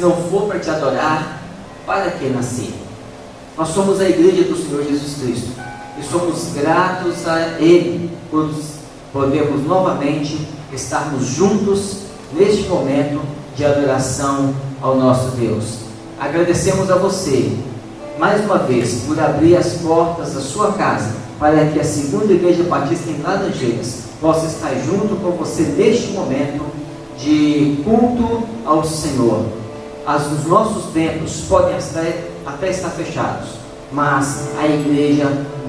não for para te adorar, para que nascer? Nós somos a igreja do Senhor Jesus Cristo e somos gratos a Ele por podermos novamente estarmos juntos neste momento de adoração ao nosso Deus. Agradecemos a você mais uma vez por abrir as portas da sua casa para que a segunda igreja batista em Laranjeiras possa estar junto com você neste momento de culto ao Senhor. Os nossos templos podem até estar fechados, mas a igreja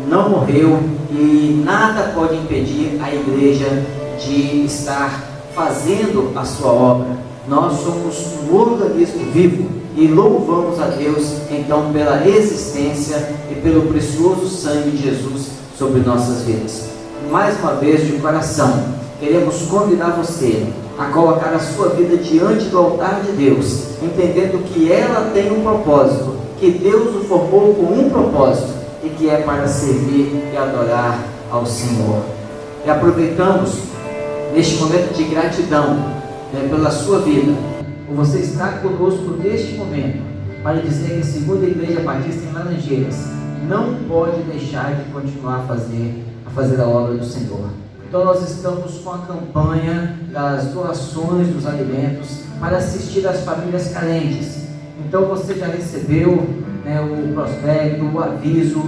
não morreu e nada pode impedir a igreja de estar fazendo a sua obra. Nós somos um organismo vivo e louvamos a Deus então pela existência e pelo precioso sangue de Jesus sobre nossas vidas. Mais uma vez, de coração, queremos convidar você a colocar a sua vida diante do altar de Deus, entendendo que ela tem um propósito, que Deus o formou com um propósito, e que é para servir e adorar ao Senhor. E aproveitamos neste momento de gratidão, pela sua vida, por você estar conosco neste momento, para dizer que a segunda igreja batista em Laranjeiras não pode deixar de continuar a fazer a obra do Senhor. Então nós estamos com a campanha das doações dos alimentos para assistir às famílias carentes. Então você já recebeu o prospecto, o aviso,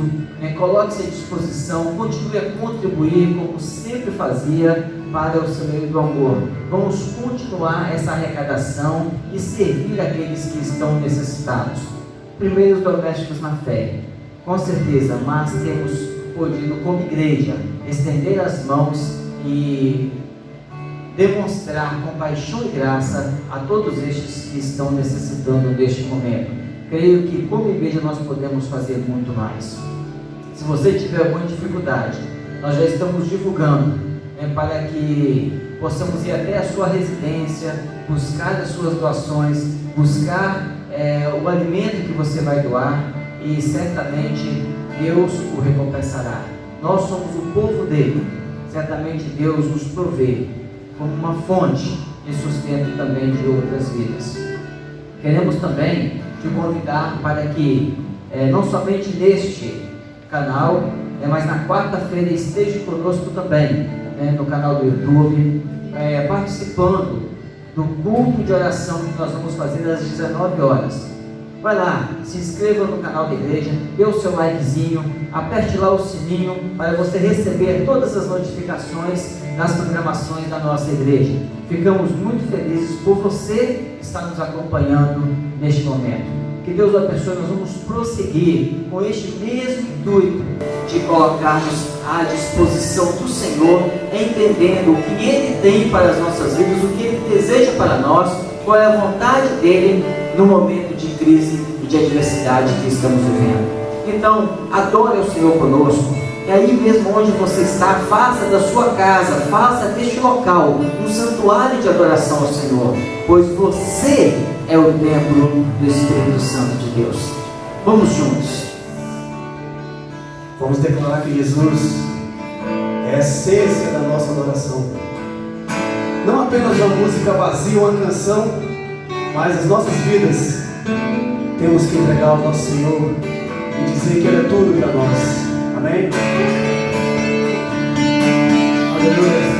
coloque-se à disposição, continue a contribuir como sempre fazia para o Celeiro do Amor. Vamos continuar essa arrecadação e servir aqueles que estão necessitados. Primeiros domésticos na fé, com certeza, mas temos podido como igreja estender as mãos e demonstrar compaixão e graça a todos estes que estão necessitando neste momento. Creio que como igreja nós podemos fazer muito mais. Se você tiver alguma dificuldade, nós já estamos divulgando para que possamos ir até a sua residência, buscar as suas doações, buscar o alimento que você vai doar, e certamente Deus o recompensará. Nós somos o povo dele, certamente Deus nos provê como uma fonte de sustento também de outras vidas. Queremos também te convidar para que não somente neste canal, mas na quarta-feira esteja conosco também, no canal do YouTube, participando do culto de oração que nós vamos fazer às 19 horas. Vai lá, se inscreva no canal da igreja, dê o seu likezinho, aperte lá o sininho para você receber todas as notificações das programações da nossa igreja. Ficamos muito felizes por você estar nos acompanhando neste momento. Que Deus o abençoe. Nós vamos prosseguir com este mesmo intuito de colocarmos à disposição do Senhor, entendendo o que Ele tem para as nossas vidas, o que Ele deseja para nós, qual é a vontade dEle no momento de crise e de adversidade que estamos vivendo. Então, adore o Senhor conosco. E aí mesmo onde você está, faça da sua casa, faça deste local um santuário de adoração ao Senhor, pois você é o templo do Espírito Santo de Deus. Vamos juntos. Vamos declarar que Jesus é a essência da nossa adoração. Não apenas uma música vazia, uma canção, mas as nossas vidas temos que entregar ao nosso Senhor e dizer que Ele é tudo para nós. Amém? Aleluia.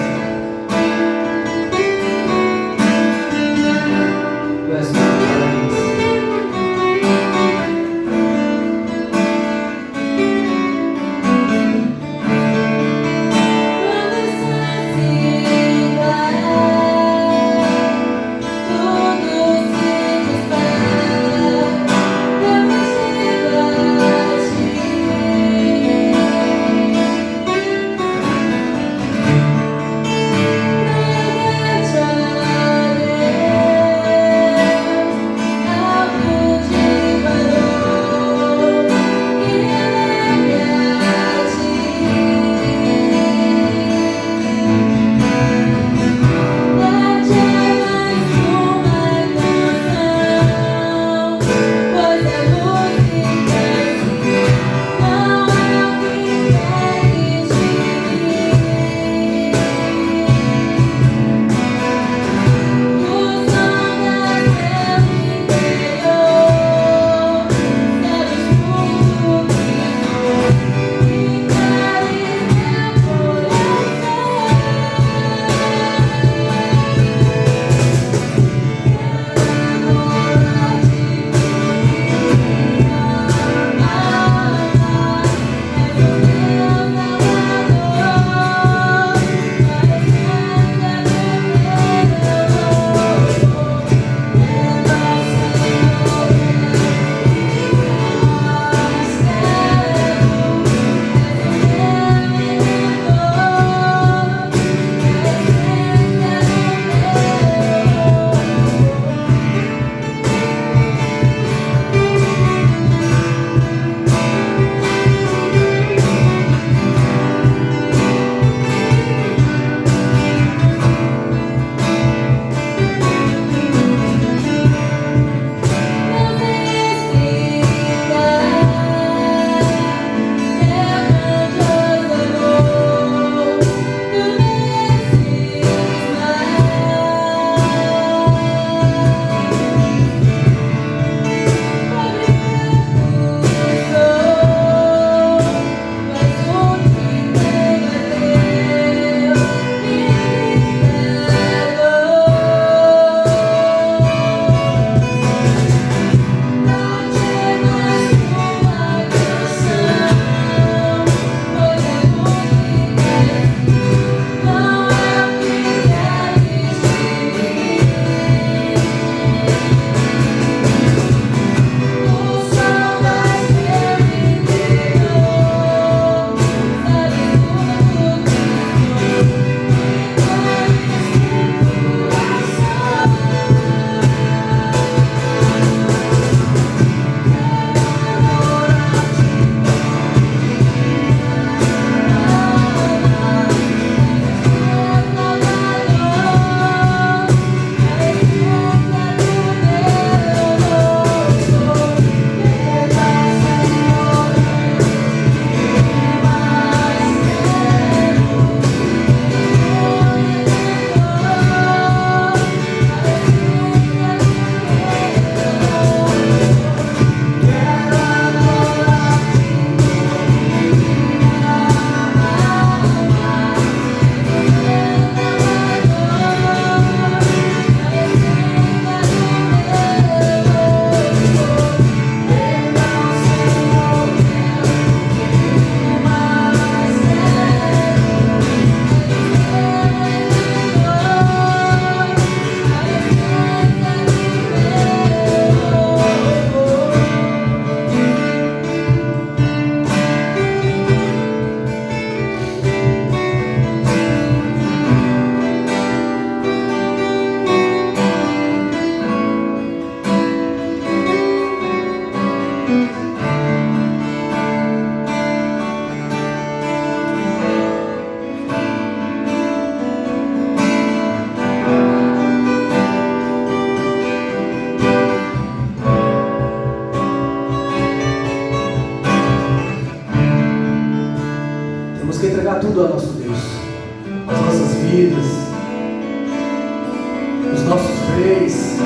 vez,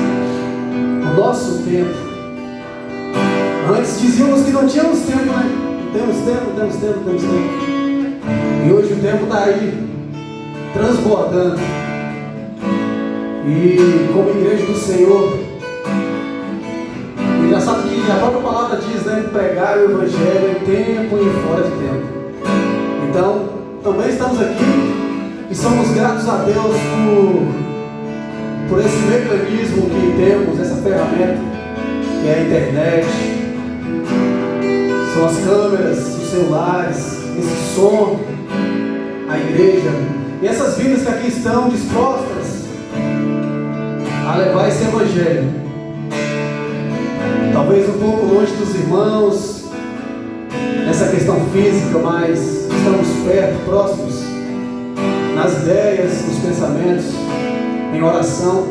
o nosso tempo. Antes dizíamos que não tínhamos tempo, né? Temos tempo. E hoje o tempo está aí, transbordando. E como igreja do Senhor, engraçado que a própria palavra diz, né? Pregar o Evangelho em tempo e fora de tempo. Então, também estamos aqui e somos gratos a Deus por esse mecanismo que temos, essa ferramenta, que é a internet, são as câmeras, os celulares, esse som, a igreja, e essas vidas que aqui estão dispostas a levar esse Evangelho. Talvez um pouco longe dos irmãos, nessa questão física, mas estamos perto, próximos, nas ideias, nos pensamentos, em oração.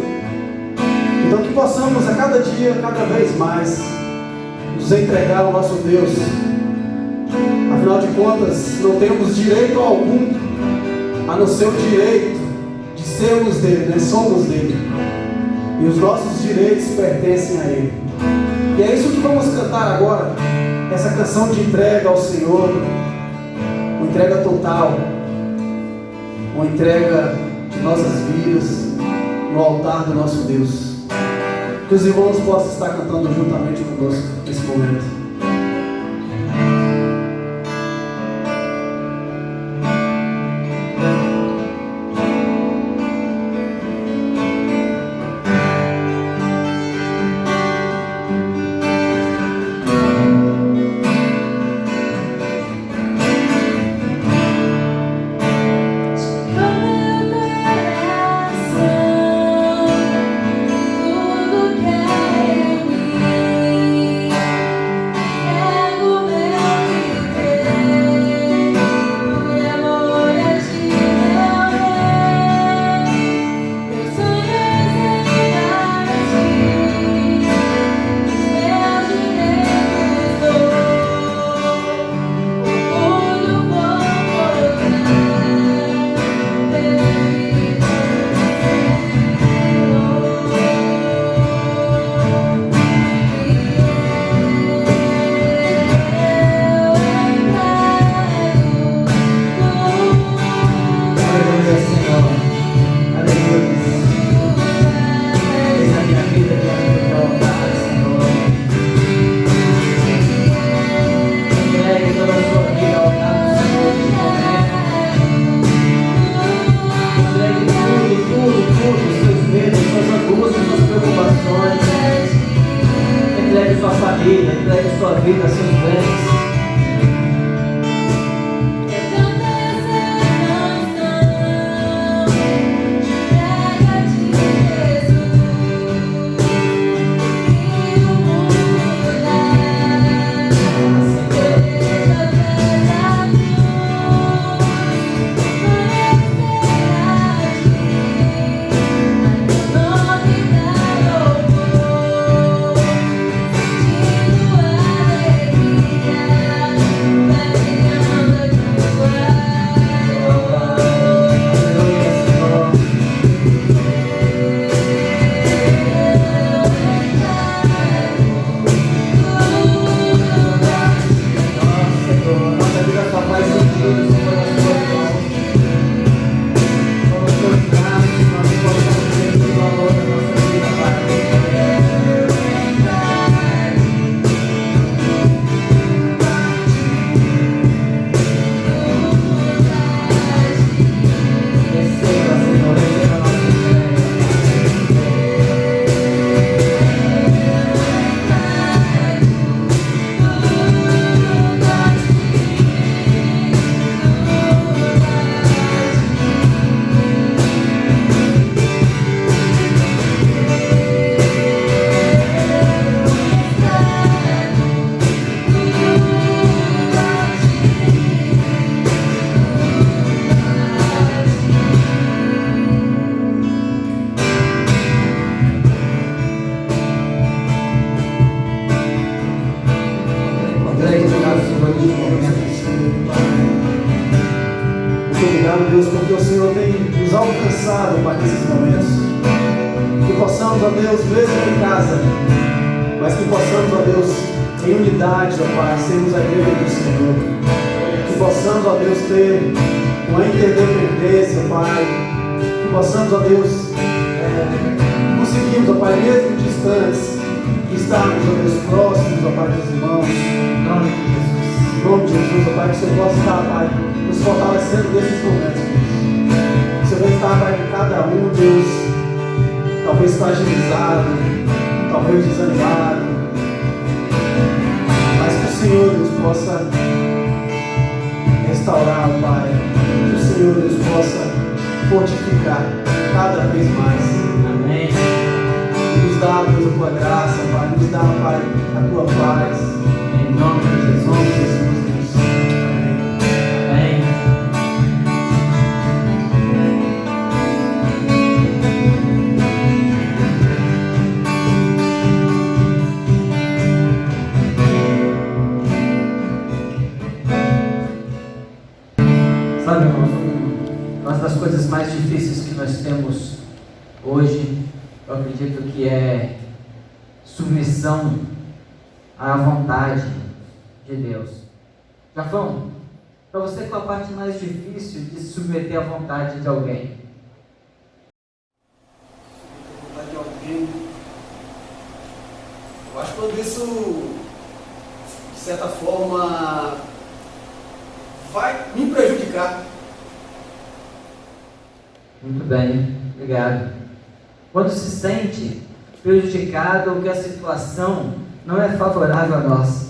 Então que possamos a cada dia, cada vez mais, nos entregar ao nosso Deus. Afinal de contas, não temos direito algum, a não ser o direito de sermos dele, né? Somos dele. E os nossos direitos pertencem a ele. E é isso que vamos cantar agora, essa canção de entrega ao Senhor, uma entrega total, uma entrega de nossas vidas no altar do nosso Deus. Que os irmãos possam estar cantando juntamente conosco nesse momento. Deus, porque o Senhor tem nos alcançado, Pai, nesses momentos. Que possamos possamos, ó Deus, mesmo em casa, mas que possamos, ó Deus, em unidade, ó Pai, sermos a igreja do Senhor. Que possamos, ó Deus, ter uma interdependência, Pai. Que possamos, ó Deus, conseguirmos, ó Pai, mesmo distantes, estarmos, ó Deus, próximos, ó Pai, dos irmãos. Em nome de Jesus. Em nome de Jesus, ó Pai, que o Senhor possa estar, Pai, nos fortalecendo nesses momentos, Deus. Que o Senhor vai estar, Pai, em cada um, Deus, talvez fragilizado, talvez desanimado, mas que o Senhor, Deus, possa restaurar, Pai. Que o Senhor, Deus, possa fortificar cada vez mais. Amém. Nos dá, Deus, a tua graça, Pai. Nos dá, Pai, a tua paz. Em nome de Jesus, Deus. Amém. Amém. Sabe, irmãos, uma das coisas mais difíceis que nós temos hoje, eu acredito que é submissão à vontade de Deus. Jafão, para você, qual a parte mais difícil de se submeter à vontade de alguém? A vontade de alguém. Eu acho que quando isso, de certa forma, vai me prejudicar. Muito bem, obrigado. Quando se sente prejudicado ou que a situação não é favorável a nós,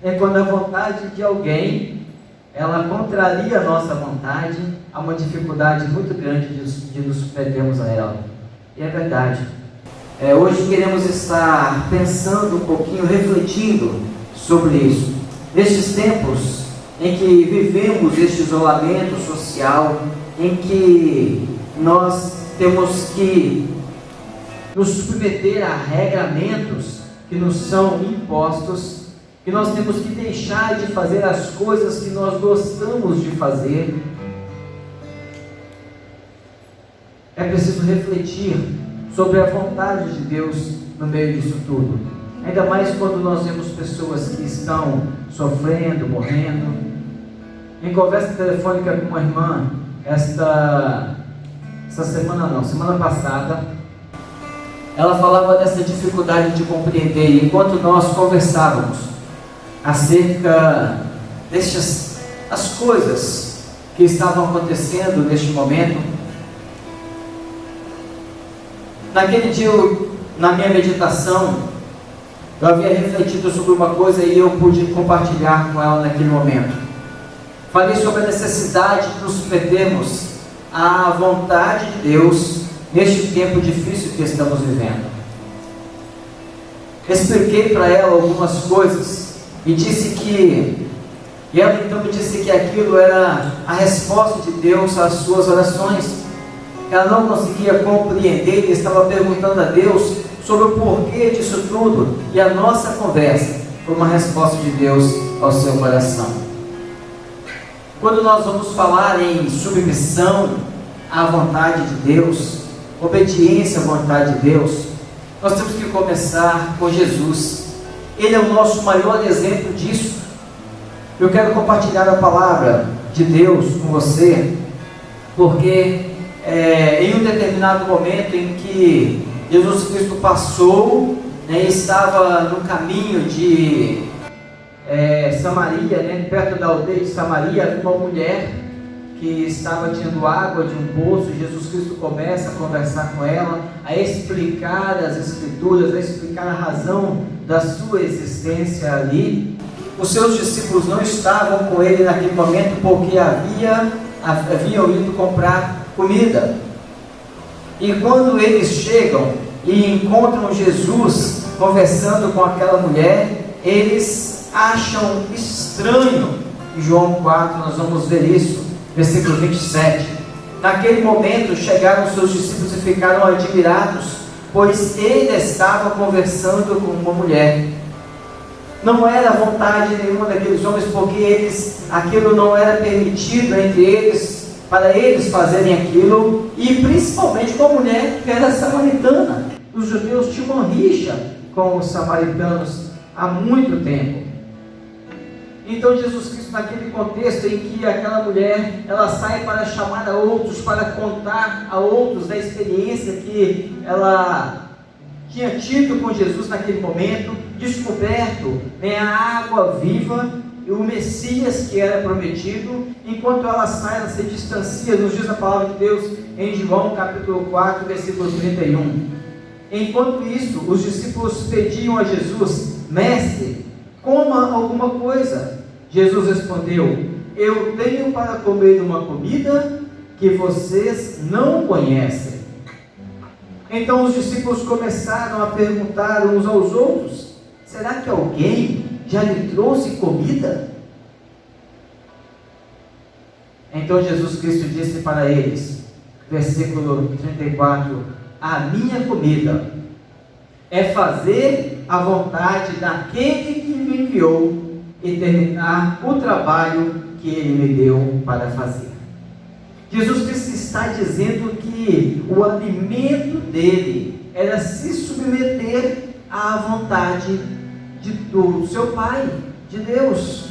é quando a vontade de alguém, ela contraria a nossa vontade, há uma dificuldade muito grande de nos submetermos a ela. E é verdade. Hoje queremos estar pensando um pouquinho, refletindo sobre isso. Nestes tempos em que vivemos este isolamento social, em que nós temos que nos submeter a regramentos que nos são impostos, que nós temos que deixar de fazer as coisas que nós gostamos de fazer. É preciso refletir sobre a vontade de Deus no meio disso tudo. Ainda mais quando nós vemos pessoas que estão sofrendo, morrendo. Em conversa telefônica com uma irmã, semana passada, ela falava dessa dificuldade de compreender, e enquanto nós conversávamos acerca as coisas que estavam acontecendo neste momento, naquele dia, na minha meditação, eu havia refletido sobre uma coisa e eu pude compartilhar com ela naquele momento. Falei sobre a necessidade de nos submetermos à vontade de Deus neste tempo difícil que estamos vivendo. Expliquei para ela algumas coisas e ela então me disse que aquilo era a resposta de Deus às suas orações. Ela não conseguia compreender e estava perguntando a Deus sobre o porquê disso tudo, e a nossa conversa foi uma resposta de Deus ao seu coração. Quando nós vamos falar em submissão à vontade de Deus, obediência à vontade de Deus, nós temos que começar com Jesus. Ele é o nosso maior exemplo disso. Eu quero compartilhar a palavra de Deus com você, porque em um determinado momento em que Jesus Cristo passou, estava no caminho de Samaria, perto da aldeia de Samaria, uma mulher que estava tirando água de um poço. Jesus Cristo começa a conversar com ela, a explicar as Escrituras, a explicar a razão da sua existência ali. Os seus discípulos não estavam com ele naquele momento porque haviam ido comprar comida. E quando eles chegam e encontram Jesus conversando com aquela mulher, eles acham estranho. Em João 4 nós vamos ver isso, versículo 27. Naquele momento chegaram os seus discípulos e ficaram admirados, pois ele estava conversando com uma mulher. Não era vontade nenhuma daqueles homens, porque aquilo não era permitido entre eles, para eles fazerem aquilo, e principalmente com a mulher que era samaritana. os judeus tinham uma rixa com os samaritanos há muito tempo. Então Jesus Cristo, naquele contexto em que aquela mulher, ela sai para chamar a outros, para contar a outros da experiência que ela tinha tido com Jesus naquele momento, descoberto, né, a água viva e o Messias que era prometido. Enquanto ela sai, ela se distancia, nos diz a palavra de Deus em João capítulo 4, versículo 31. Enquanto isso, os discípulos pediam a Jesus: mestre, coma alguma coisa. Jesus respondeu: eu tenho para comer uma comida que vocês não conhecem. Então os discípulos começaram a perguntar uns aos outros: será que alguém já lhe trouxe comida? Então Jesus Cristo disse para eles, versículo 34: a minha comida é fazer a vontade daquele que me enviou e terminar o trabalho que ele me deu para fazer. Jesus Cristo está dizendo que o alimento dele era se submeter à vontade do seu Pai, de Deus.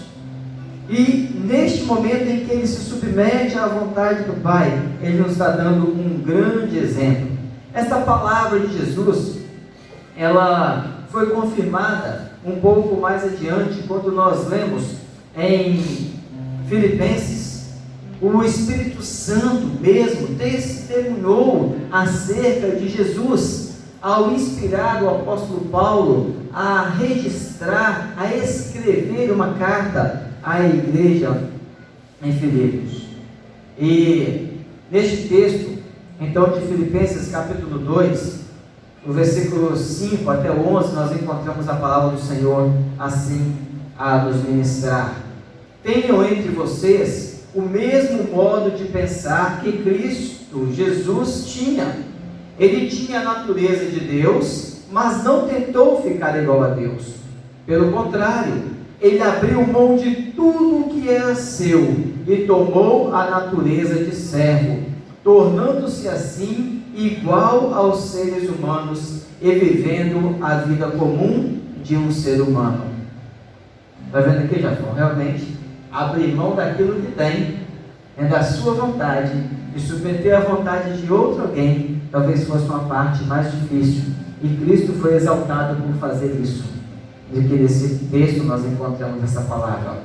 E neste momento em que ele se submete à vontade do Pai, ele nos está dando um grande exemplo. Esta palavra de Jesus, ela foi confirmada um pouco mais adiante, quando nós lemos em Filipenses. O Espírito Santo mesmo testemunhou acerca de Jesus, ao inspirar o apóstolo Paulo a registrar, a escrever uma carta à igreja em Filipos. E neste texto, então, de Filipenses capítulo 2, no versículo 5 até o 11, nós encontramos a palavra do Senhor assim a nos ministrar: tenham entre vocês o mesmo modo de pensar que Cristo Jesus tinha. Ele tinha a natureza de Deus, mas não tentou ficar igual a Deus. Pelo contrário, ele abriu mão de tudo o que era seu e tomou a natureza de servo, tornando-se assim igual aos seres humanos e vivendo a vida comum de um ser humano. Está vendo aqui, Jafão? Realmente, abrir mão daquilo que tem, da sua vontade, e submeter à vontade de outro alguém, talvez fosse uma parte mais difícil. E Cristo foi exaltado por fazer isso. De que nesse texto nós encontramos essa palavra.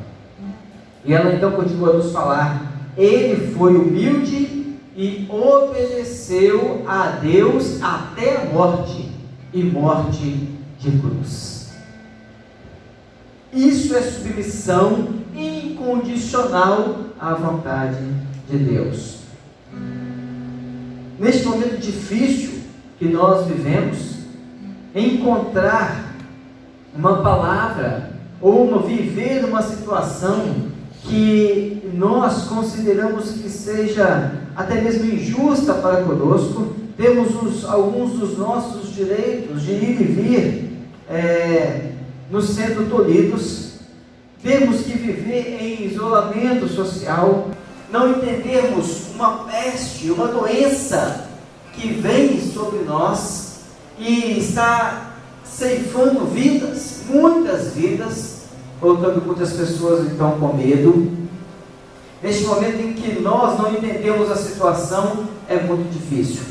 E ela então continua a nos falar: ele foi humilde e obedeceu a Deus até a morte, e morte de cruz. Isso é submissão incondicional à vontade de Deus. Neste momento difícil que nós vivemos, encontrar uma palavra ou viver uma situação que nós consideramos que seja até mesmo injusta para conosco, temos alguns dos nossos direitos de ir e vir nos sendo tolhidos, temos que viver em isolamento social, não entendermos uma peste, uma doença que vem sobre nós e está ceifando vidas, muitas vidas, colocando muitas pessoas então com medo. Neste momento em que nós não entendemos a situação, é muito difícil,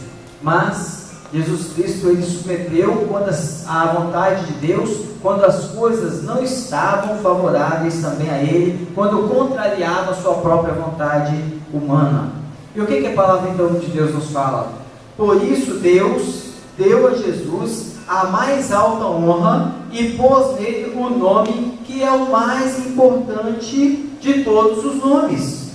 mas Jesus Cristo, ele submeteu quando à vontade de Deus, quando as coisas não estavam favoráveis também a ele, quando contrariava a sua própria vontade humana. E o que a palavra então de Deus nos fala? Por isso Deus deu a Jesus a mais alta honra e pôs nele o nome que é o mais importante de todos os nomes,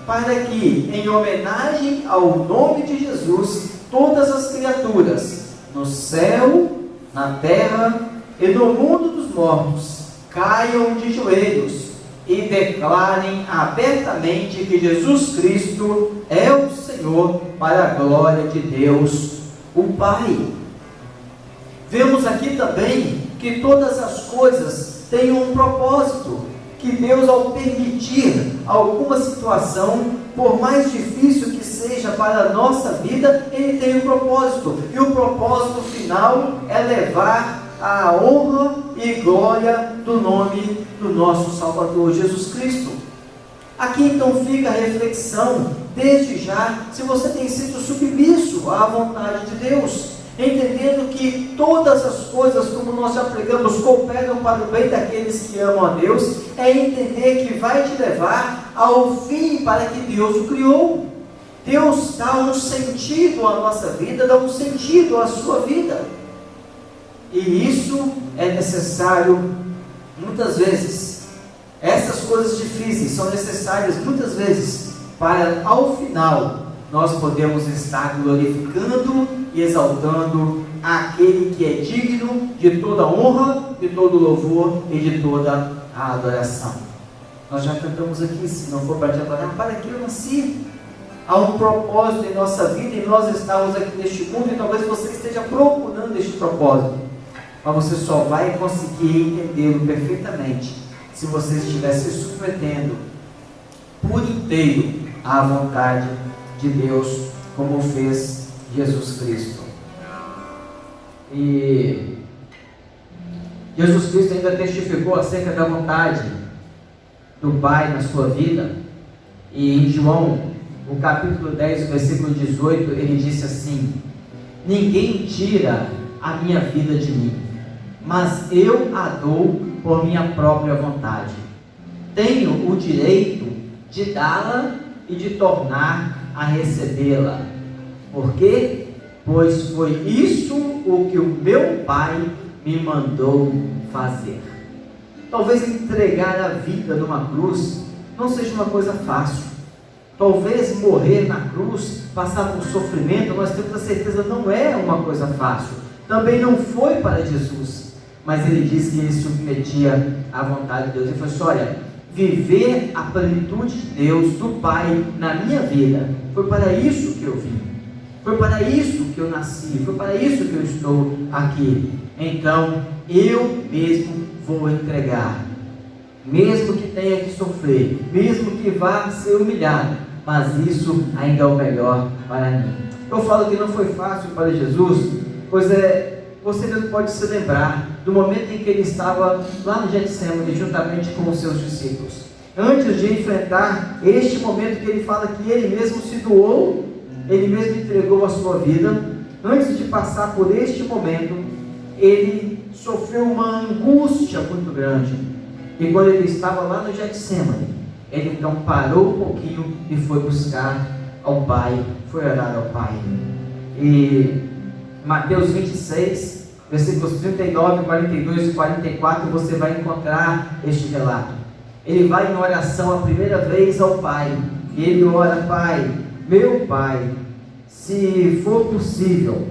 para que, em homenagem ao nome de Jesus, todas as criaturas, no céu, na terra e no mundo dos mortos, caiam de joelhos e declarem abertamente que Jesus Cristo é o Senhor, para a glória de Deus, o Pai. Vemos aqui também que todas as coisas têm um propósito, que Deus, ao permitir alguma situação, por mais difícil que seja para a nossa vida, Ele tem um propósito. E o propósito final é levar a honra e glória do nome do nosso Salvador Jesus Cristo. Aqui então fica a reflexão, desde já, se você tem sido submisso à vontade de Deus, entendendo que todas as coisas, como nós já pregamos, cooperam para o bem daqueles que amam a Deus, é entender que vai te levar ao fim para que Deus o criou. Deus dá um sentido à nossa vida, dá um sentido à sua vida. E isso é necessário muitas vezes. Essas coisas difíceis são necessárias muitas vezes para, ao final, nós podemos estar glorificando e exaltando aquele que é digno de toda honra, de todo louvor e de toda a adoração. Nós já cantamos aqui, se não for para te adorar, para que eu nasci? Há um propósito em nossa vida e nós estamos aqui neste mundo, e talvez você esteja procurando este propósito, mas você só vai conseguir entendê-lo perfeitamente se você estiver se submetendo por inteiro à vontade de Deus, como fez Jesus Cristo. E Jesus Cristo ainda testificou acerca da vontade do Pai na sua vida, e em João, no capítulo 10, versículo 18, ele disse assim: ninguém tira a minha vida de mim, mas eu a dou por minha própria vontade. Tenho o direito de dá-la e de tornar a recebê-la. Por quê? Pois foi isso o que o meu Pai me mandou fazer. Talvez entregar a vida numa cruz não seja uma coisa fácil. Talvez morrer na cruz, passar por sofrimento, nós temos a certeza, não é uma coisa fácil. Também não foi para Jesus, mas ele disse que ele submetia à vontade de Deus. Ele falou assim: olha, viver a plenitude de Deus, do Pai, na minha vida, foi para isso que eu vim, foi para isso que eu nasci, foi para isso que eu estou aqui. Então, eu mesmo vou entregar, mesmo que tenha que sofrer, mesmo que vá ser humilhado, mas isso ainda é o melhor para mim. Eu falo que não foi fácil para Jesus, pois você mesmo pode se lembrar do momento em que ele estava lá no Getsemane, juntamente com os seus discípulos, antes de enfrentar este momento que ele fala que ele mesmo se doou, ele mesmo entregou a sua vida. Antes de passar por este momento, ele sofreu uma angústia muito grande, e quando ele estava lá no Getsemane, ele então parou um pouquinho e foi buscar ao Pai, foi orar ao Pai. E Mateus 26, versículos 39, 42 e 44, você vai encontrar este relato. Ele vai em oração a primeira vez ao Pai, e ele ora: Pai, meu Pai, se for possível,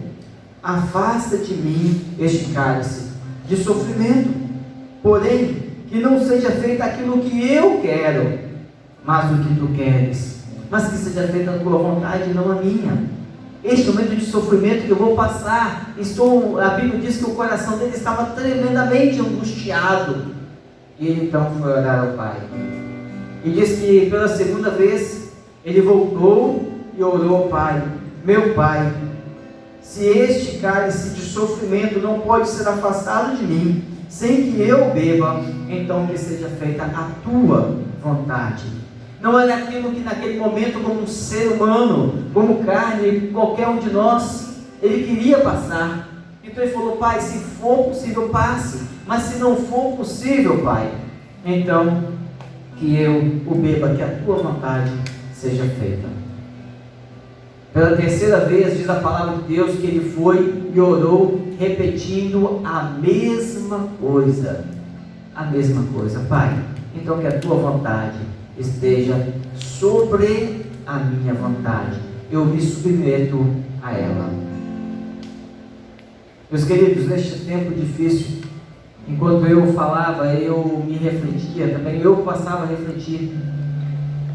afasta de mim este cálice de sofrimento, porém, que não seja feito aquilo que eu quero, mas o que tu queres, mas que seja feita a tua vontade, não a minha. Este momento de sofrimento que eu vou passar, a Bíblia diz que o coração dele estava tremendamente angustiado, e ele então foi orar ao Pai, e diz que pela segunda vez, ele voltou e orou ao Pai: meu Pai, se este cálice de sofrimento não pode ser afastado de mim, sem que eu beba, então que seja feita a tua vontade. Não era aquilo que naquele momento, como um ser humano, como carne, qualquer um de nós, ele queria passar. Então ele falou: Pai, se for possível, passe, mas se não for possível, Pai, então que eu o beba, que a tua vontade seja feita. Pela terceira vez, diz a palavra de Deus, que ele foi e orou, repetindo a mesma coisa. A mesma coisa: Pai, então que a tua vontade esteja sobre a minha vontade, eu me submeto a ela. Meus queridos, neste tempo difícil, enquanto eu falava, eu me refletia também, eu passava a refletir.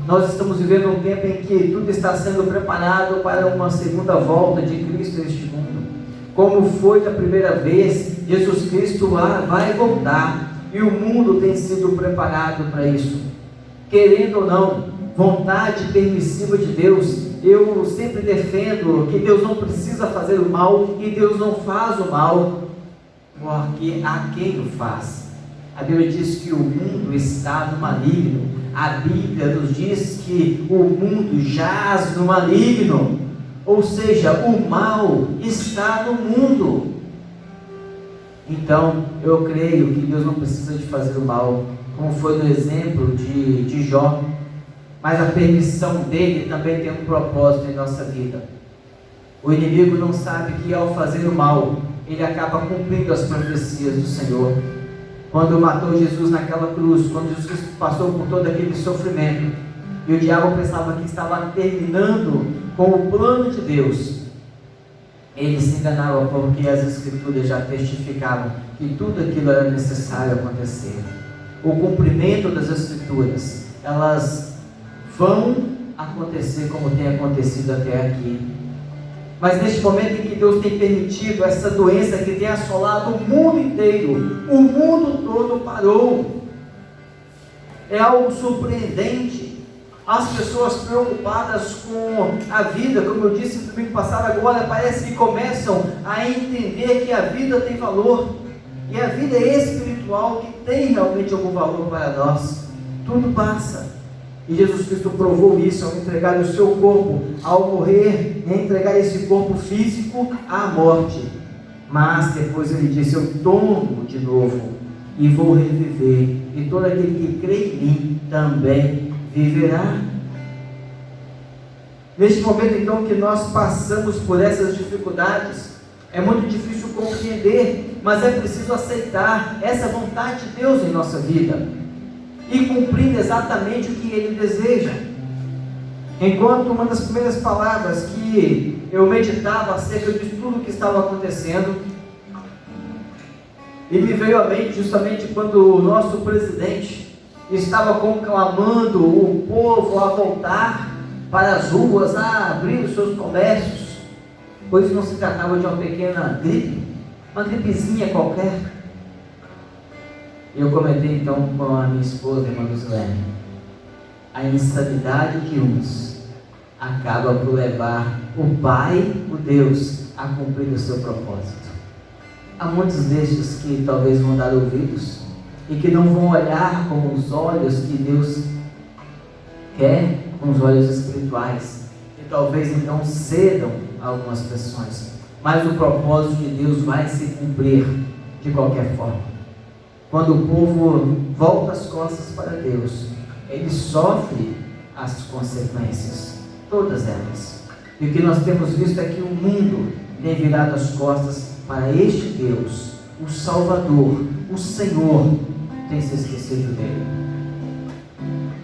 Nós estamos vivendo um tempo em que tudo está sendo preparado para uma segunda volta de Cristo neste mundo. Como foi da primeira vez, Jesus Cristo vai voltar, e o mundo tem sido preparado para isso. Querendo ou não, vontade permissiva de Deus eu sempre defendo que Deus não precisa fazer o mal e Deus não faz o mal, porque há quem o faz. A Bíblia diz que o mundo está no maligno. A Bíblia nos diz que o mundo jaz no maligno, ou seja, o mal está no mundo. Então, eu creio que Deus não precisa de fazer o mal, como foi no exemplo de Jó, mas a permissão dele também tem um propósito em nossa vida. O inimigo não sabe que ao fazer o mal, ele acaba cumprindo as profecias do Senhor. Quando matou Jesus naquela cruz, quando Jesus passou por todo aquele sofrimento, e o diabo pensava que estava terminando com o plano de Deus, ele se enganava, porque as Escrituras já testificavam que tudo aquilo era necessário acontecer. O cumprimento das Escrituras, elas vão acontecer como tem acontecido até aqui. Mas neste momento em que Deus tem permitido essa doença que tem assolado o mundo inteiro, o mundo todo parou. É algo surpreendente. As pessoas preocupadas com a vida, como eu disse no domingo passado, agora parece que começam a entender que a vida tem valor, e a vida espiritual que tem realmente algum valor para nós. Tudo passa. E Jesus Cristo provou isso ao entregar o seu corpo, ao morrer, e entregar esse corpo físico à morte. Mas depois ele disse: eu tomo de novo e vou reviver, e todo aquele que crê em mim também viverá. Neste momento então que nós passamos por essas dificuldades, é muito difícil compreender, mas é preciso aceitar essa vontade de Deus em nossa vida e cumprir exatamente o que Ele deseja. Enquanto uma das primeiras palavras que eu meditava acerca de tudo o que estava acontecendo, e me veio à mente justamente quando o nosso presidente estava conclamando o povo a voltar para as ruas, a abrir os seus comércios, pois não se tratava de uma pequena gripe, uma gripezinha qualquer. Eu comentei então com a minha esposa, a irmã Luzilene, a insanidade de uns acaba por levar o Pai, o Deus, a cumprir o seu propósito. Há muitos destes que talvez vão dar ouvidos e que não vão olhar com os olhos que Deus quer, com os olhos espirituais, e talvez então cedam a algumas pressões, mas o propósito de Deus vai se cumprir de qualquer forma. Quando o povo volta as costas para Deus, ele sofre as consequências, todas elas. E o que nós temos visto é que o mundo tem virado as costas para este Deus, o Salvador, o Senhor, tem se esquecido dele.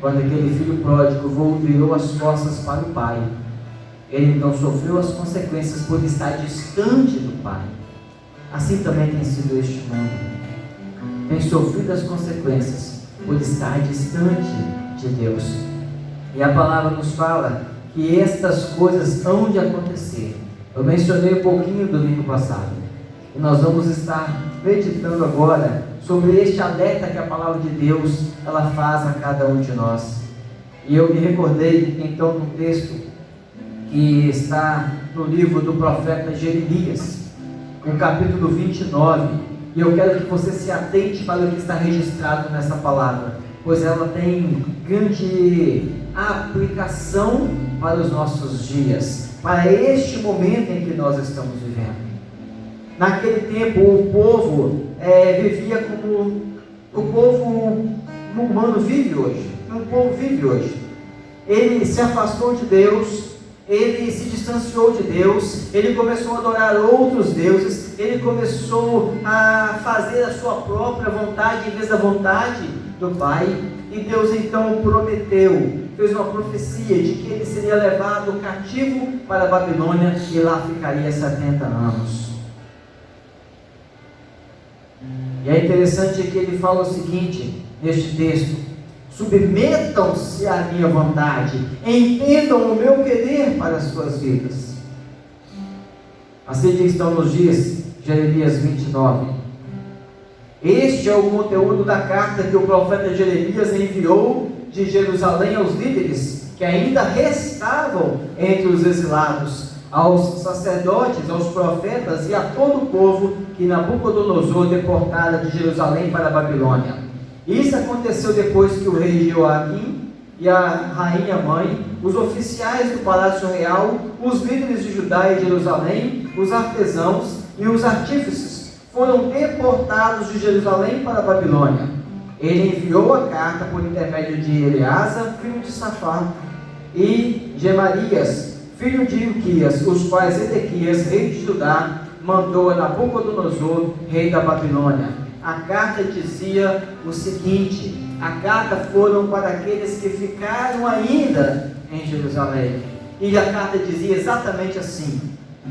Quando aquele filho pródigo virou as costas para o Pai, ele então sofreu as consequências por estar distante do Pai. Assim também tem sido este mundo. Tem sofrido as consequências por estar distante de Deus. E a palavra nos fala que estas coisas hão de acontecer. Eu mencionei um pouquinho no domingo passado, e nós vamos estar meditando agora sobre este alerta que a palavra de Deus ela faz a cada um de nós. E eu me recordei então do texto que está no livro do profeta Jeremias, no capítulo 29. E eu quero que você se atente para o que está registrado nessa palavra, pois ela tem grande aplicação para os nossos dias, para este momento em que nós estamos vivendo. Naquele tempo o povo vivia como o povo humano vive hoje. O povo vive hoje. Ele se afastou de Deus, ele se distanciou de Deus, ele começou a adorar outros deuses, ele começou a fazer a sua própria vontade em vez da vontade do Pai. E Deus então prometeu, fez uma profecia de que ele seria levado cativo para a Babilônia e lá ficaria 70 anos. E é interessante que ele fala o seguinte neste texto: submetam-se à minha vontade, entendam o meu querer para as suas vidas. Assim diz então nos dias Jeremias 29. Este é o conteúdo da carta que o profeta Jeremias enviou de Jerusalém aos líderes que ainda restavam entre os exilados, aos sacerdotes, aos profetas e a todo o povo que Nabucodonosor deportara de Jerusalém para a Babilônia. Isso aconteceu depois que o rei Joaquim e a rainha mãe, os oficiais do palácio real, os líderes de Judá e Jerusalém, os artesãos e os artífices foram deportados de Jerusalém para a Babilônia. Ele enviou a carta por intermédio de Eleasa, filho de Safá, e Gemarias, filho de Ilquias, os quais Edequias, rei de Judá, mandou a Nabucodonosor, rei da Babilônia. A carta dizia o seguinte: a carta foram para aqueles que ficaram ainda em Jerusalém. E a carta dizia exatamente assim: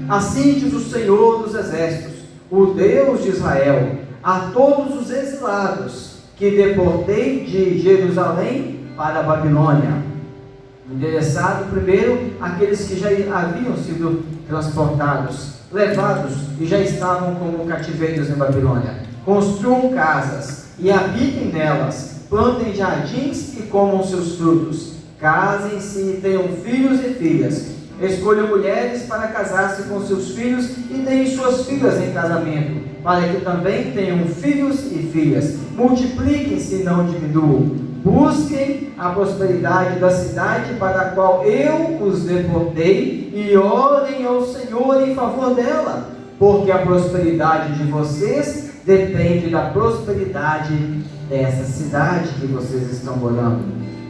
assim diz o Senhor dos Exércitos, o Deus de Israel, a todos os exilados que deportei de Jerusalém para a Babilônia. Endereçado primeiro àqueles que já haviam sido transportados, levados e já estavam como cativeiros em Babilônia. Construam casas e habitem nelas, plantem jardins e comam seus frutos. Casem-se e tenham filhos e filhas. Escolham mulheres para casar-se com seus filhos e deem suas filhas em casamento, para que também tenham filhos e filhas. Multipliquem-se e não diminuam. Busquem a prosperidade da cidade para a qual eu os deportei e orem ao Senhor em favor dela, porque a prosperidade de vocês depende da prosperidade dessa cidade que vocês estão morando.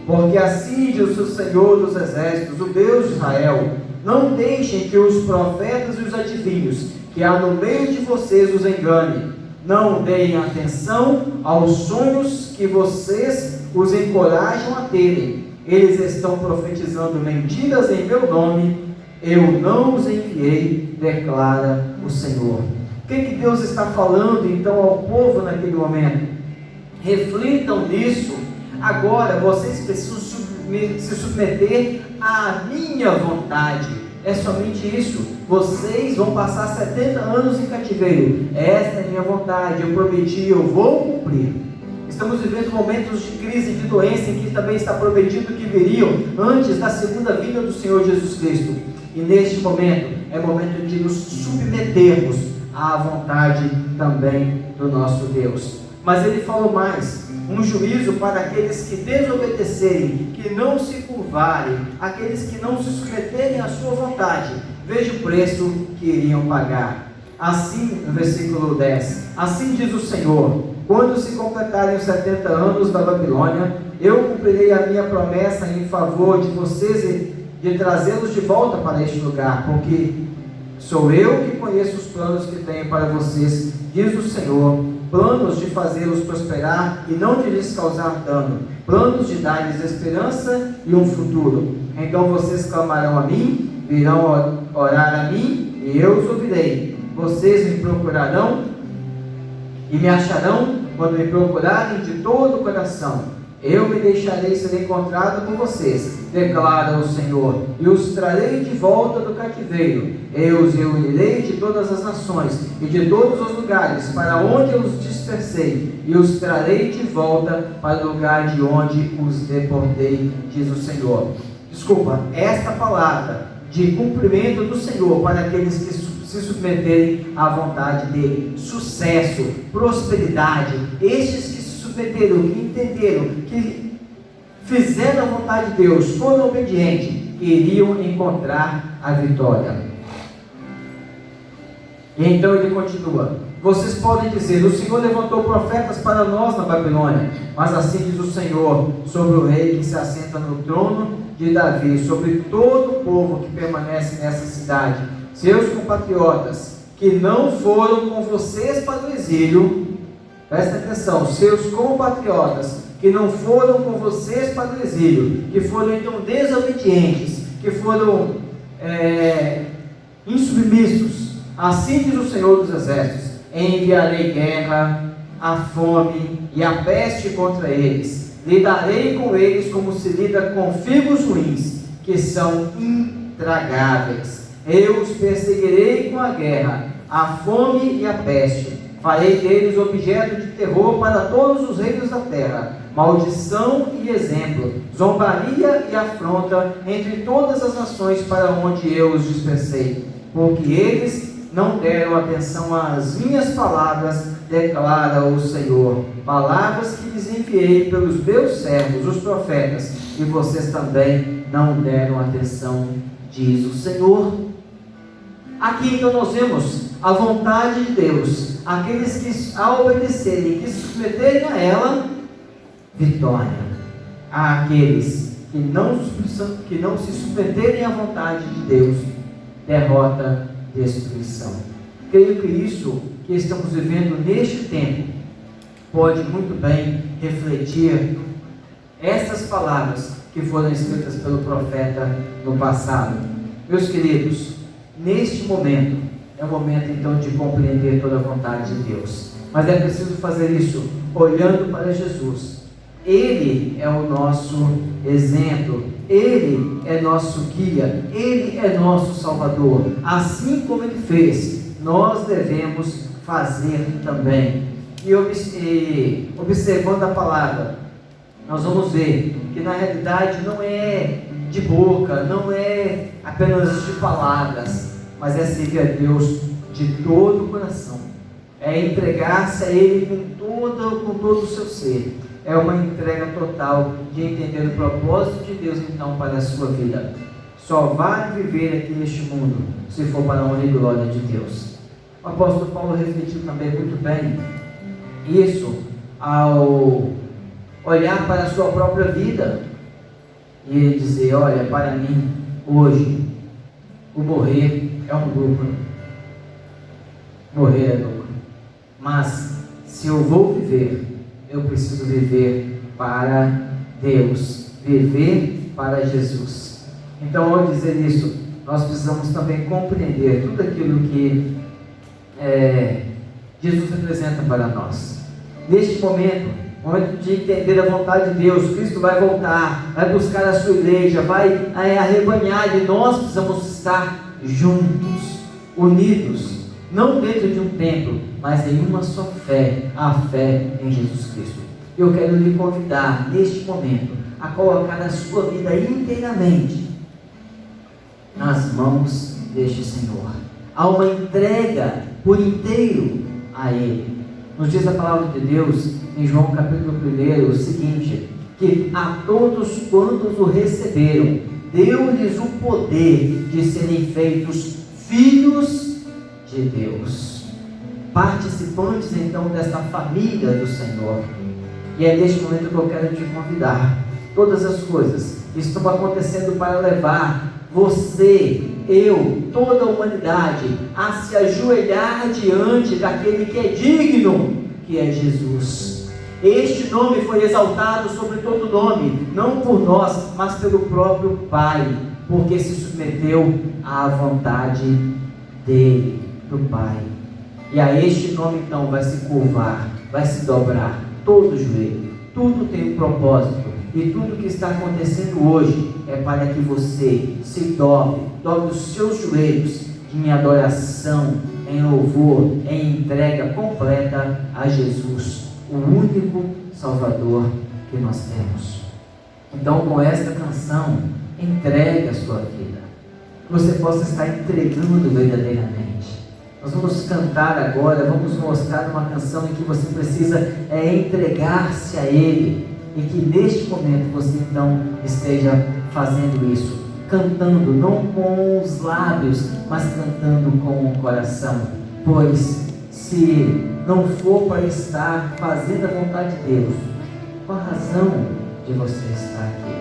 Porque assim diz o Senhor dos Exércitos, o Deus de Israel: não deixem que os profetas e os adivinhos que há no meio de vocês os enganem. Não deem atenção aos sonhos que vocês os encorajam a terem. Eles estão profetizando mentiras em meu nome. Eu não os enviei, declara o Senhor. O que Deus está falando então ao povo naquele momento? Reflitam nisso. Agora vocês precisam se submeter à minha vontade. É somente isso. Vocês vão passar 70 anos em cativeiro. Esta é a minha vontade. Eu prometi, eu vou cumprir. Estamos vivendo momentos de crise, de doença, em que também está prometido que viriam antes da segunda vinda do Senhor Jesus Cristo. E neste momento, é momento de nos submetermos à vontade também do nosso Deus. Mas ele falou mais: um juízo para aqueles que desobedecerem, que não se curvarem, aqueles que não se submeterem à sua vontade. Veja o preço que iriam pagar. Assim, no versículo 10, assim diz o Senhor: quando se completarem os 70 anos da Babilônia, eu cumprirei a minha promessa em favor de vocês e de trazê-los de volta para este lugar, porque sou eu que conheço os planos que tenho para vocês, diz o Senhor, planos de fazê-los prosperar e não de lhes causar dano, planos de dar-lhes esperança e um futuro. Então vocês clamarão a mim, virão orar a mim, e eu os ouvirei. Vocês me procurarão e me acharão quando me procurarem de todo o coração. Eu me deixarei ser encontrado por vocês, declara o Senhor, e os trarei de volta do cativeiro. Eu os reunirei de todas as nações e de todos os lugares para onde eu os dispersei, e os trarei de volta para o lugar de onde os deportei, diz o Senhor. Desculpa, esta palavra de cumprimento do Senhor para aqueles que se submeterem à vontade dele, sucesso, prosperidade, estes que se submeteram, que entenderam, que fizeram a vontade de Deus, foram obedientes, iriam encontrar a vitória. E então ele continua: vocês podem dizer, o Senhor levantou profetas para nós na Babilônia, mas assim diz o Senhor sobre o rei que se assenta no trono de Davi, sobre todo o povo que permanece nessa cidade, seus compatriotas, que não foram com vocês para o exílio. Presta atenção, seus compatriotas, que não foram com vocês para o exílio, que foram então desobedientes, que foram insubmissos. Assim diz o Senhor dos Exércitos: enviarei guerra, a fome e a peste contra eles. Lidarei com eles como se lida com figos ruins, que são intragáveis. Eu os perseguirei com a guerra, a fome e a peste. Farei deles objeto de terror para todos os reinos da terra, maldição e exemplo, zombaria e afronta entre todas as nações para onde eu os dispersei, porque eles não deram atenção às minhas palavras, declara o Senhor, palavras que lhes enviei pelos meus servos, os profetas, e vocês também não deram atenção, diz o Senhor. Aqui então nós vemos a vontade de Deus, aqueles que ao obedecerem, que se submeterem a ela, vitória. Há aqueles que não se submeterem à vontade de Deus, derrota, destruição. Creio que isso que estamos vivendo neste tempo pode muito bem refletir essas palavras que foram escritas pelo profeta no passado. Meus queridos, neste momento é o momento então de compreender toda a vontade de Deus, mas é preciso fazer isso olhando para Jesus. Ele é o nosso exemplo, Ele é nosso guia, Ele é nosso Salvador. Assim como Ele fez, nós devemos fazer também. E observando a palavra, nós vamos ver que na realidade não é de boca, não é apenas de palavras, mas é servir a Deus de todo o coração, é entregar-se a Ele com todo o seu ser. É uma entrega total de entender o propósito de Deus então para a sua vida. Só vale viver aqui neste mundo se for para a honra e glória de Deus. O apóstolo Paulo refletiu também muito bem isso ao olhar para a sua própria vida e ele dizer: olha, para mim hoje o morrer é um lucro. Morrer é lucro. Mas se eu vou viver, eu preciso viver para Deus, viver para Jesus. Então, ao dizer isso, nós precisamos também compreender tudo aquilo que Jesus representa para nós. Neste momento de entender a vontade de Deus, Cristo vai voltar, vai buscar a sua igreja, vai arrebanhar, e nós precisamos estar juntos, unidos, não dentro de um templo, mas em uma só fé, a fé em Jesus Cristo. Eu quero lhe convidar neste momento a colocar a sua vida inteiramente nas mãos deste Senhor. Há uma entrega por inteiro a Ele. Nos diz a palavra de Deus em João capítulo 1 o seguinte: que a todos quantos o receberam, deu-lhes o poder de serem feitos filhos de Deus, participantes então desta família do Senhor. E é neste momento que eu quero te convidar. Todas as coisas estão acontecendo para levar você, eu, toda a humanidade a se ajoelhar diante daquele que é digno, que é Jesus. Este nome foi exaltado sobre todo nome, não por nós, mas pelo próprio Pai, porque se submeteu à vontade dele, do Pai. E a este nome então vai se curvar, vai se dobrar todo o joelho. Tudo tem um propósito, e tudo que está acontecendo hoje é para que você se dobre os seus joelhos em adoração, em louvor, em entrega completa a Jesus, o único Salvador que nós temos. Então, com esta canção, entregue a sua vida, que você possa estar entregando verdadeiramente. Nós vamos cantar agora, vamos mostrar uma canção em que você precisa entregar-se a Ele, e que neste momento você então esteja fazendo isso, cantando não com os lábios, mas cantando com o coração, pois se não for para estar fazendo a vontade de Deus, qual a razão de você estar aqui?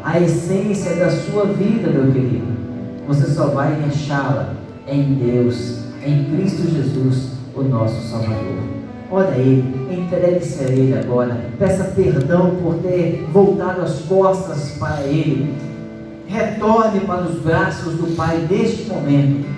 A essência da sua vida, meu querido, você só vai achá-la em Deus, em Cristo Jesus, o nosso Salvador. Olha Ele, entregue-se a Ele agora, peça perdão por ter voltado as costas para Ele, retorne para os braços do Pai neste momento,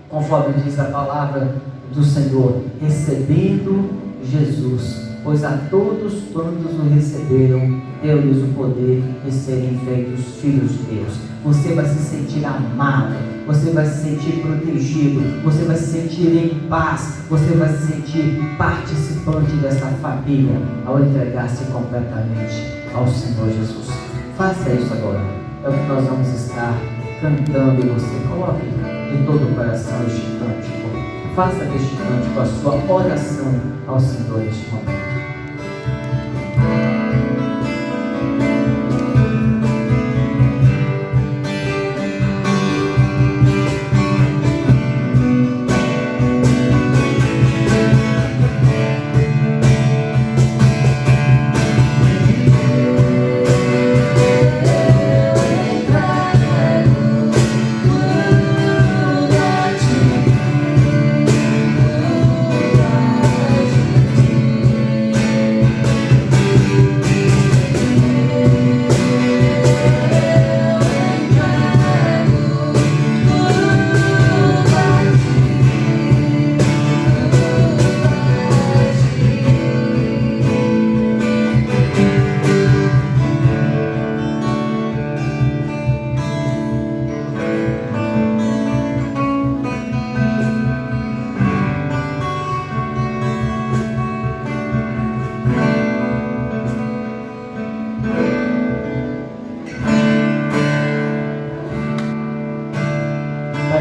conforme diz a palavra do Senhor, recebendo Jesus, pois a todos quantos o receberam, deu-lhes o poder de serem feitos filhos de Deus. Você vai se sentir amado, você vai se sentir protegido, você vai se sentir em paz, você vai se sentir participante dessa família ao entregar-se completamente ao Senhor Jesus. Faça isso agora, é o que nós vamos estar cantando, e você coloque de todo o coração este cântico. Faça deste cântico a sua oração ao Senhor neste momento.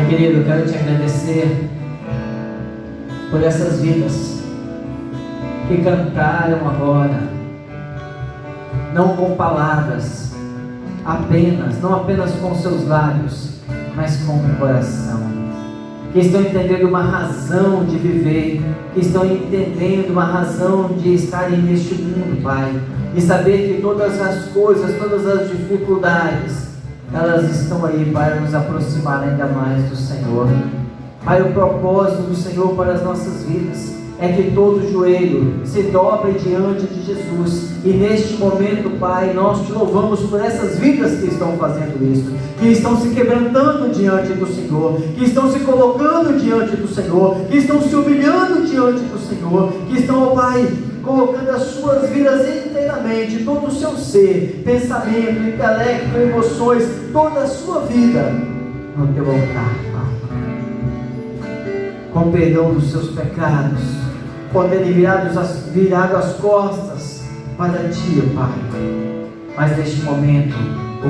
Querido, eu quero te agradecer por essas vidas que cantaram agora, não com palavras apenas, não apenas com seus lábios, mas com o coração, que estão entendendo uma razão de viver, que estão entendendo uma razão de estarem neste mundo, Pai, e saber que todas as coisas, todas as dificuldades, elas estão aí para nos aproximar ainda mais do Senhor. Pai, o propósito do Senhor para as nossas vidas é que todo joelho se dobre diante de Jesus. E neste momento, Pai, nós te louvamos por essas vidas que estão fazendo isso, que estão se quebrantando diante do Senhor, que estão se colocando diante do Senhor, que estão se humilhando diante do Senhor, que estão, ó Pai, colocando as suas vidas inteiramente, todo o seu ser, pensamento, intelecto, emoções, toda a sua vida no teu altar, Pai, com perdão dos seus pecados, poderem virado as costas para ti, Pai, mas neste momento,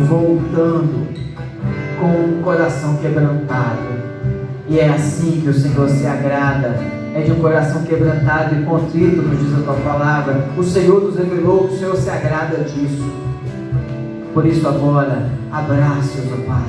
voltando com um coração quebrantado. E é assim que o Senhor se agrada. É de um coração quebrantado e contrito, nos diz a tua palavra. O Senhor nos revelou que o Senhor se agrada disso. Por isso agora, abrace-os, ó Pai,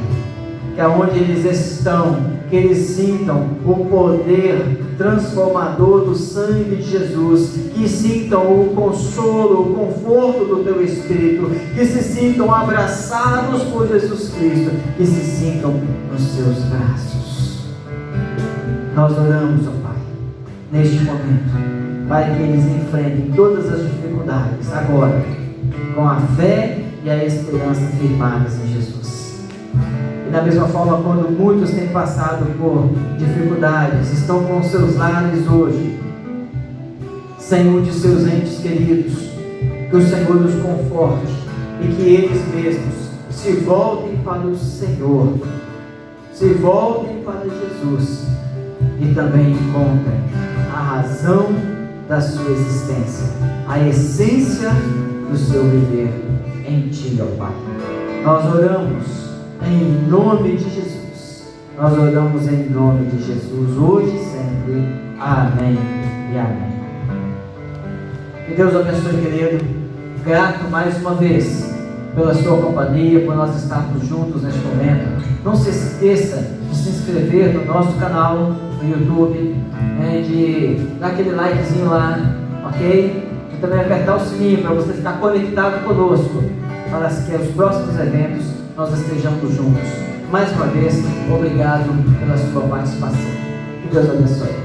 que aonde eles estão, que eles sintam o poder transformador do sangue de Jesus, que sintam o consolo, o conforto do teu Espírito, que se sintam abraçados por Jesus Cristo, que se sintam nos seus braços. Nós oramos, ó Pai, neste momento, para que eles enfrentem todas as dificuldades agora, com a fé e a esperança firmadas em Jesus. E da mesma forma, quando muitos têm passado por dificuldades, estão com seus lares hoje, sem um de seus entes queridos, que o Senhor nos conforte e que eles mesmos se voltem para o Senhor, se voltem para Jesus e também encontrem a razão da sua existência, a essência do seu viver em Ti, ó Pai. Nós oramos em nome de Jesus. Nós oramos em nome de Jesus, hoje e sempre. Amém e amém. Que Deus abençoe, querido. Grato mais uma vez pela sua companhia, por nós estarmos juntos neste momento. Não se esqueça de se inscrever no nosso canal no YouTube, de dar aquele likezinho lá, ok? E também apertar o sininho para você ficar conectado conosco, para que os próximos eventos nós estejamos juntos. Mais uma vez, obrigado pela sua participação. Que Deus abençoe.